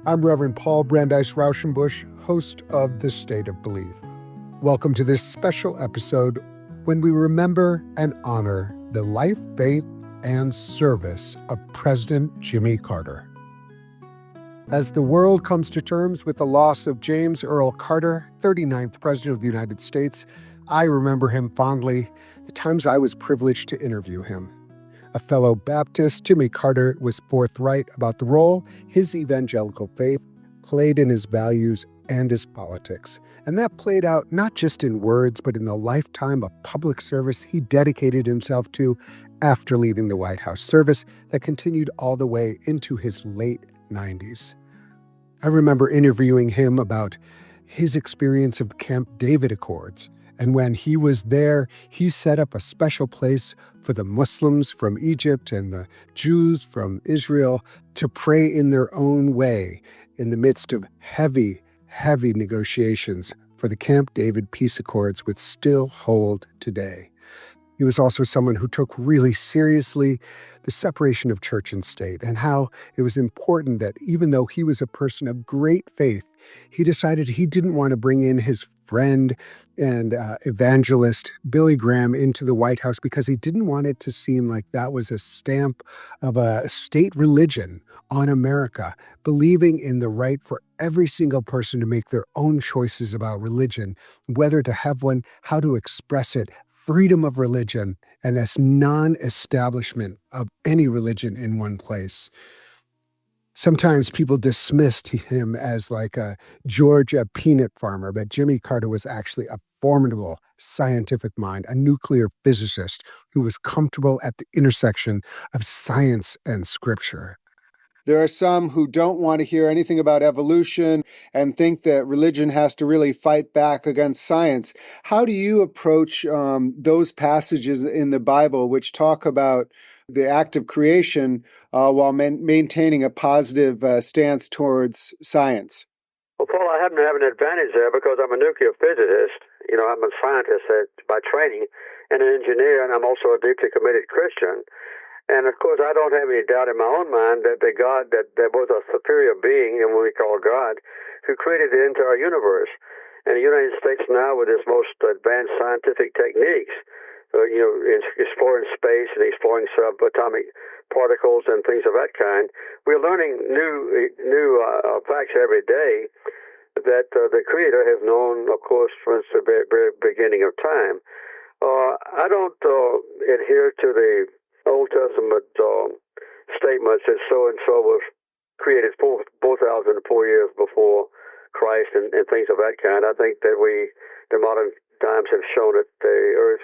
I'm Reverend Paul Brandeis Rauschenbusch, host of The State of Belief. Welcome to this special episode when we remember and honor the life, faith, and service of President Jimmy Carter. As the world comes to terms with the loss of James Earl Carter, 39th President of the United States, I remember him fondly, the times I was privileged to interview him. A fellow Baptist, Jimmy Carter was forthright about the role his evangelical faith played in his values and his politics. And that played out not just in words, but in the lifetime of public service he dedicated himself to after leaving the White House, service that continued all the way into his late 90s. I remember interviewing him about his experience of the Camp David Accords. And when he was there, he set up a special place for the Muslims from Egypt and the Jews from Israel to pray in their own way in the midst of heavy negotiations for the Camp David peace accords, which still hold today. He was also someone who took really seriously the separation of church and state and how it was important that even though he was a person of great faith, he decided he didn't want to bring in his friend and evangelist Billy Graham into the White House because he didn't want it to seem like that was a stamp of a state religion on America, believing in the right for every single person to make their own choices about religion, whether to have one, how to express it, freedom of religion, and as non-establishment of any religion in one place. Sometimes people dismissed him as like a Georgia peanut farmer, but Jimmy Carter was actually a formidable scientific mind, a nuclear physicist who was comfortable at the intersection of science and scripture. There are some who don't want to hear anything about evolution and think that religion has to really fight back against science. How do you approach those passages in the Bible which talk about the act of creation while maintaining a positive stance towards science? Well, Paul, I happen to have an advantage there because I'm a nuclear physicist. I'm a scientist by training and an engineer, and I'm also a deeply committed Christian. And of course, I don't have any doubt in my own mind that that there was a superior being, and what we call God, who created the entire universe. And the United States now, with its most advanced scientific techniques, exploring space and exploring subatomic particles and things of that kind, we're learning new facts every day that the Creator has known, of course, since the very beginning of time. I don't adhere to the Old Testament statements that so-and-so was created 4,004 years before Christ and things of that kind. I think that the modern times have shown that the earth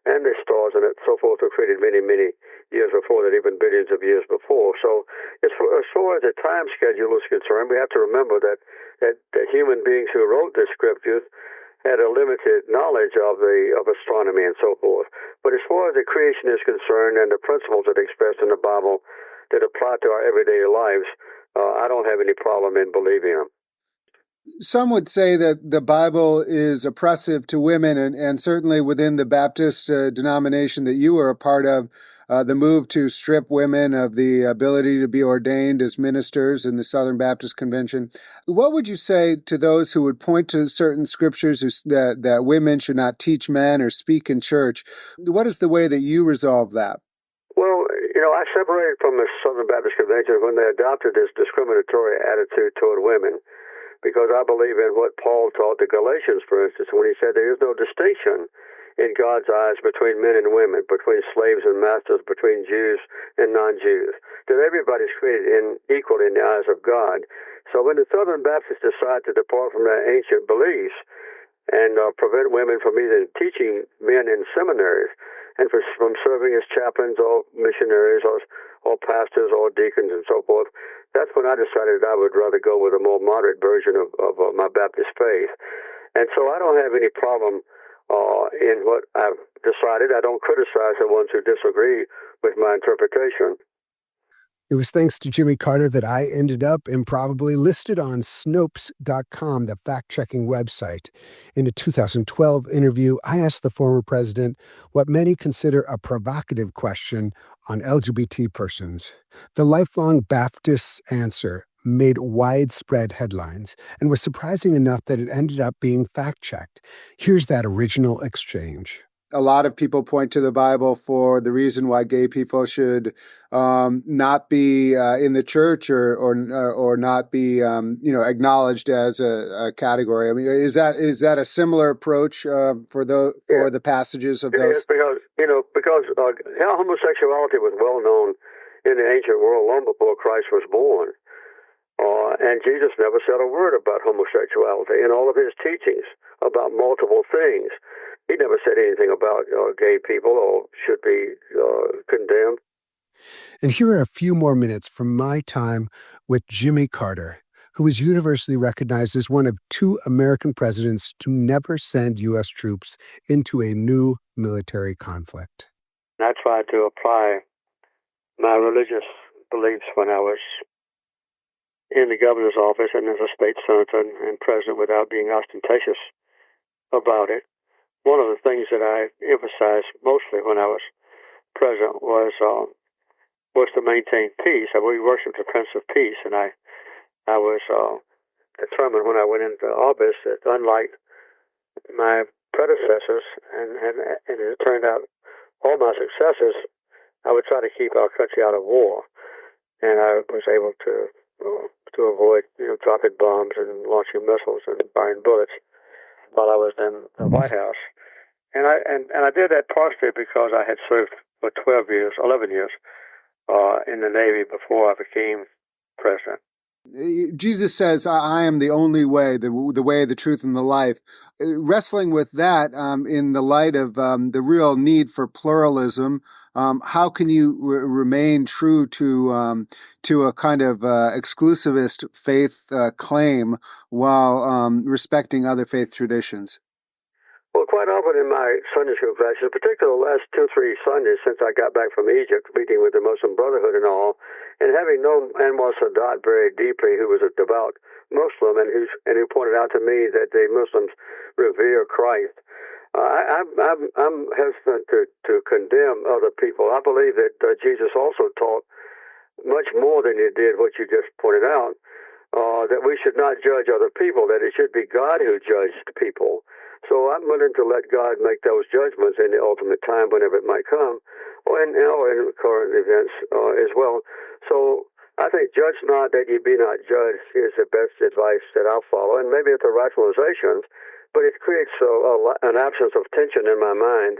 and the stars and so forth were created many years before that, even billions of years before. So as far as the time schedule is concerned, we have to remember that human beings who wrote the scriptures had a limited knowledge of astronomy and so forth. But as far as the creation is concerned and the principles that are expressed in the Bible that apply to our everyday lives, I don't have any problem in believing them. Some would say that the Bible is oppressive to women, and certainly within the Baptist denomination that you were a part of, the move to strip women of the ability to be ordained as ministers in the Southern Baptist Convention. What would you say to those who would point to certain scriptures that women should not teach men or speak in church? What is the way that you resolve that? Well, I separated from the Southern Baptist Convention when they adopted this discriminatory attitude toward women, because I believe in what Paul taught the Galatians, for instance, when he said there is no distinction in God's eyes between men and women, between slaves and masters, between Jews and non-Jews, that everybody's created equal in the eyes of God. So when the Southern Baptists decide to depart from their ancient beliefs and prevent women from even teaching men in seminaries and from serving as chaplains or missionaries or pastors or deacons and so forth, that's when I decided I would rather go with a more moderate version of my Baptist faith. And so I don't have any problem in what I've decided. I don't criticize the ones who disagree with my interpretation. It was thanks to Jimmy Carter that I ended up improbably listed on Snopes.com, the fact-checking website. In a 2012 interview, I asked the former president what many consider a provocative question on LGBT persons. The lifelong Baptist's answer made widespread headlines and was surprising enough that it ended up being fact-checked. Here's that original exchange. A lot of people point to the Bible for the reason why gay people should not be in the church or not be acknowledged as a category. I mean, is that a similar approach for the passages of those? Yes, because homosexuality was well known in the ancient world long before Christ was born, and Jesus never said a word about homosexuality in all of his teachings about multiple things. He never said anything about gay people or should be condemned. And here are a few more minutes from my time with Jimmy Carter, who was universally recognized as one of 2 American presidents to never send U.S. troops into a new military conflict. I tried to apply my religious beliefs when I was in the governor's office and as a state senator and president without being ostentatious about it. One of the things that I emphasized mostly when I was president was to maintain peace. We worshiped the Prince of Peace, and I was determined when I went into office that unlike my predecessors, and it turned out all my successors, I would try to keep our country out of war, and I was able to avoid dropping bombs and launching missiles and firing bullets while I was in the White House. And I did that partially because I had served for 11 years in the Navy before I became president. Jesus says, I am the only way, the way, the truth, and the life. Wrestling with that in the light of the real need for pluralism, how can you remain true to a kind of exclusivist faith claim while respecting other faith traditions? Well, quite often in my Sunday school classes, particularly the last 2 or 3 Sundays since I got back from Egypt, meeting with the Muslim Brotherhood and all, and having known Anwar Sadat very deeply, who was a devout Muslim and who pointed out to me that the Muslims revere Christ, I'm hesitant to condemn other people. I believe that Jesus also taught much more than he did what you just pointed out, that we should not judge other people, that it should be God who judged people. So I'm willing to let God make those judgments in the ultimate time, whenever it might come, or in current events as well. So I think, judge not that ye be not judged is the best advice that I'll follow. And maybe it's a rationalization, but it creates an absence of tension in my mind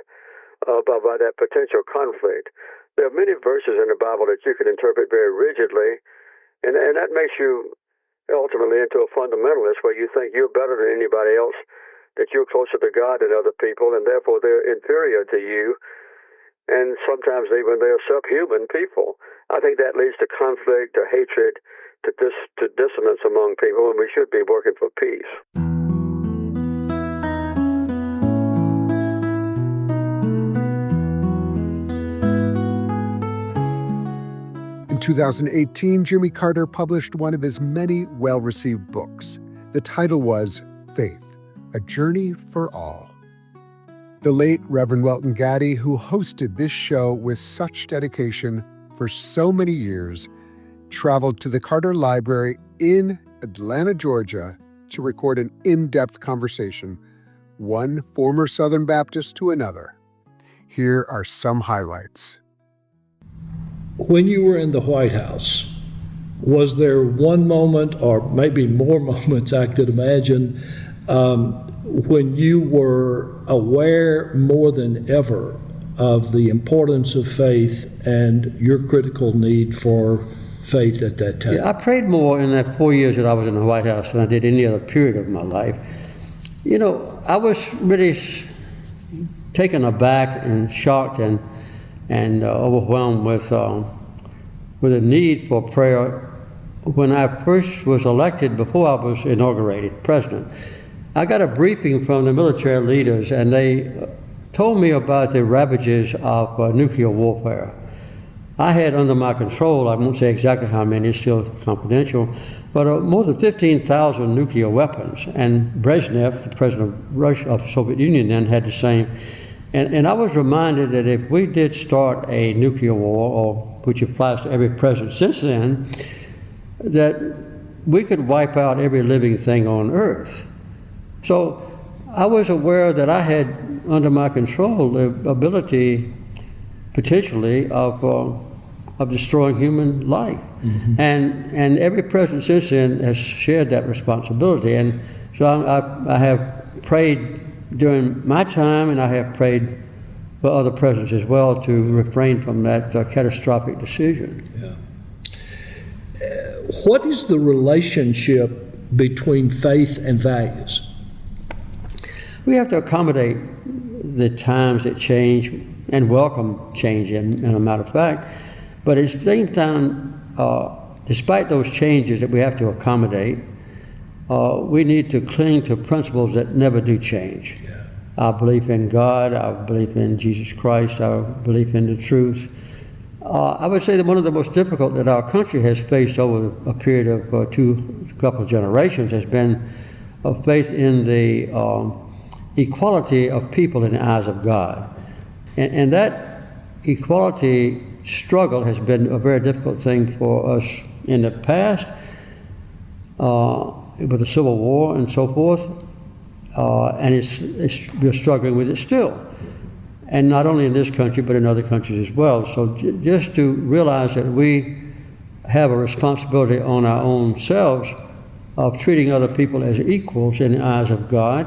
about that potential conflict. There are many verses in the Bible that you can interpret very rigidly, and that makes you ultimately into a fundamentalist where you think you're better than anybody else, that you're closer to God than other people, and therefore they're inferior to you, and sometimes even they're subhuman people. I think that leads to conflict, to hatred, to dissonance among people, and we should be working for peace. In 2018, Jimmy Carter published one of his many well-received books. The title was Faith, A Journey for All. The late Reverend Welton Gaddy, who hosted this show with such dedication for so many years, traveled to the Carter Library in Atlanta, Georgia, to record an in-depth conversation, one former Southern Baptist to another. Here are some highlights. When you were in the White House, was there one moment, or maybe more moments I could imagine, when you were aware more than ever of the importance of faith and your critical need for faith at that time? Yeah, I prayed more in that 4 years that I was in the White House than I did any other period of my life. I was really taken aback and shocked and overwhelmed with a need for prayer when I first was elected, before I was inaugurated president. I got a briefing from the military leaders, and they told me about the ravages of nuclear warfare. I had under my control, I won't say exactly how many, it's still confidential, but more than 15,000 nuclear weapons. And Brezhnev, the president of Russia, of the Soviet Union then, had the same. And I was reminded that if we did start a nuclear war, or which applies to every president since then, that we could wipe out every living thing on earth. So I was aware that I had under my control the ability, potentially, of destroying human life. Mm-hmm. And every president since then has shared that responsibility. And so I have prayed during my time, and I have prayed for other presidents as well to refrain from that catastrophic decision. Yeah. What is the relationship between faith and values? We have to accommodate the times that change and welcome change, in a matter of fact. But at the same time, despite those changes that we have to accommodate, we need to cling to principles that never do change. Yeah. Our belief in God, our belief in Jesus Christ, our belief in the truth. I would say that one of the most difficult that our country has faced over a period of couple of generations has been faith in the equality of people in the eyes of God. And that equality struggle has been a very difficult thing for us in the past, with the Civil War and so forth, and we're struggling with it still. And not only in this country, but in other countries as well. So just to realize that we have a responsibility on our own selves of treating other people as equals in the eyes of God.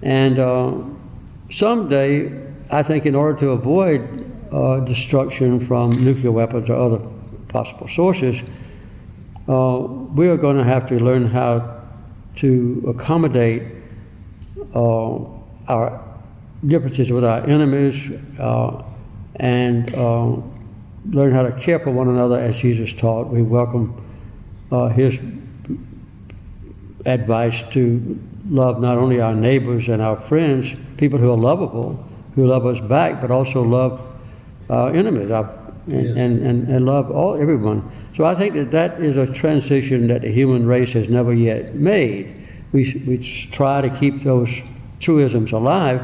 And someday, I think in order to avoid destruction from nuclear weapons or other possible sources, we are going to have to learn how to accommodate our differences with our enemies, and learn how to care for one another as Jesus taught. We welcome his advice to love not only our neighbors and our friends, people who are lovable, who love us back, but also love our enemies and love everyone. So I think that is a transition that the human race has never yet made. We try to keep those truisms alive,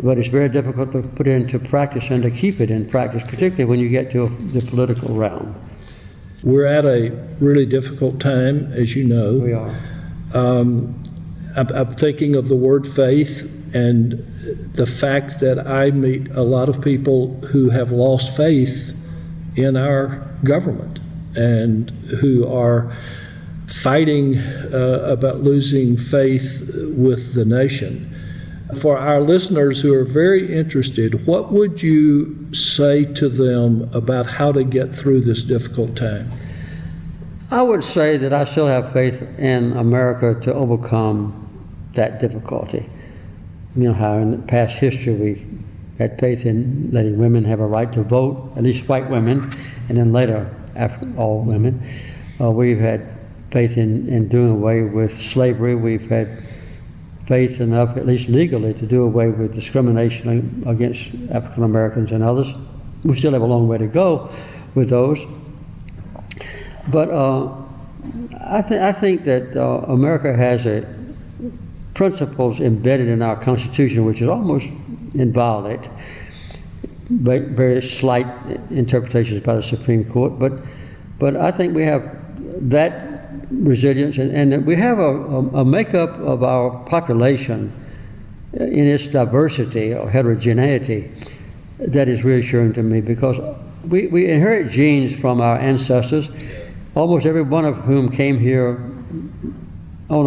but it's very difficult to put it into practice and to keep it in practice, particularly when you get to the political realm. We're at a really difficult time, as you know. We are. I'm thinking of the word faith and the fact that I meet a lot of people who have lost faith in our government and who are fighting about losing faith with the nation. For our listeners who are very interested, what would you say to them about how to get through this difficult time? I would say that I still have faith in America to overcome that difficulty. You know how in past history we've had faith in letting women have a right to vote, at least white women, and then later after all women. We've had faith in doing away with slavery. We've had faith enough, at least legally, to do away with discrimination against African Americans and others. We still have a long way to go with those. But I think that America has principles embedded in our Constitution which is almost inviolate, but very slight interpretations by the Supreme Court. But I think we have that resilience, and we have a makeup of our population in its diversity or heterogeneity that is reassuring to me, because we inherit genes from our ancestors, almost every one of whom came here on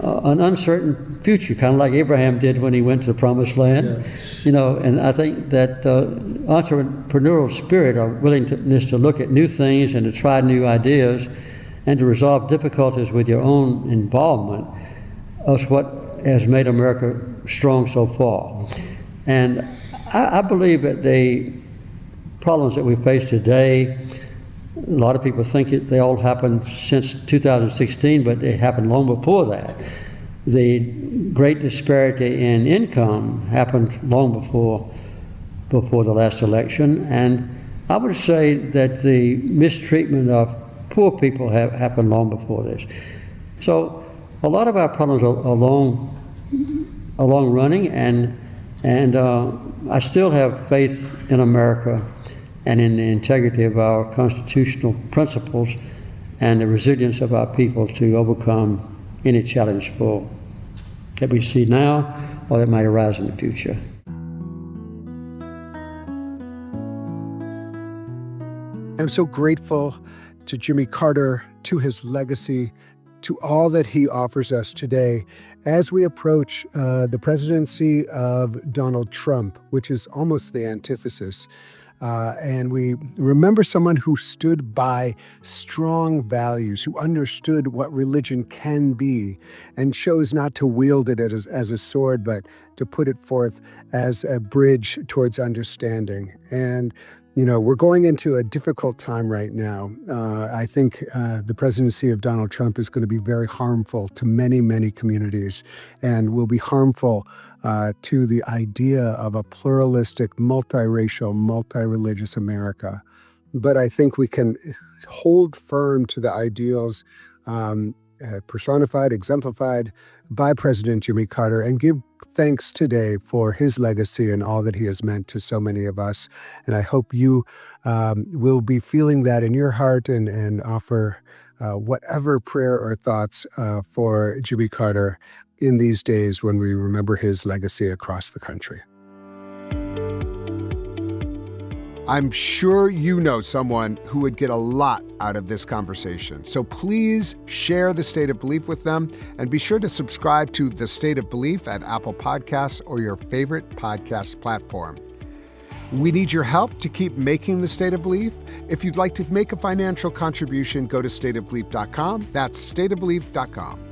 an uncertain future, kind of like Abraham did when he went to the Promised Land. Yeah. You know, and I think that entrepreneurial spirit, or willingness to look at new things and to try new ideas and to resolve difficulties with your own involvement, is what has made America strong so far. And I believe that the problems that we face today, a lot of people think they all happened since 2016, but they happened long before that. The great disparity in income happened long before the last election, and I would say that the mistreatment of poor people have happened long before this. So a lot of our problems are long running, and I still have faith in America and in the integrity of our constitutional principles, and the resilience of our people to overcome any challenge that we see now or that might arise in the future. I'm so grateful to Jimmy Carter, to his legacy, to all that he offers us today as we approach the presidency of Donald Trump, which is almost the antithesis. And we remember someone who stood by strong values, who understood what religion can be, and chose not to wield it as a sword, but to put it forth as a bridge towards understanding. And we're going into a difficult time right now. I think the presidency of Donald Trump is going to be very harmful to many, many communities, and will be harmful to the idea of a pluralistic, multiracial, multi-religious America. But I think we can hold firm to the ideals personified, exemplified by President Jimmy Carter, and give thanks today for his legacy and all that he has meant to so many of us. And I hope you will be feeling that in your heart and offer whatever prayer or thoughts for Jimmy Carter in these days when we remember his legacy across the country. I'm sure you know someone who would get a lot out of this conversation. So please share The State of Belief with them, and be sure to subscribe to The State of Belief at Apple Podcasts or your favorite podcast platform. We need your help to keep making The State of Belief. If you'd like to make a financial contribution, go to stateofbelief.com. That's stateofbelief.com.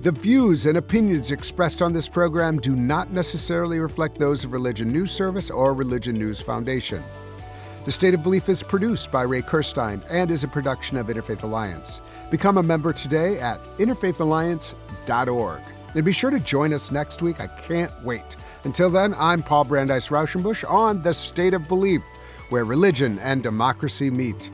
The views and opinions expressed on this program do not necessarily reflect those of Religion News Service or Religion News Foundation. The State of Belief is produced by Ray Kirstein and is a production of Interfaith Alliance. Become a member today at interfaithalliance.org. And be sure to join us next week. I can't wait. Until then, I'm Paul Brandeis Rauschenbusch on The State of Belief, where religion and democracy meet.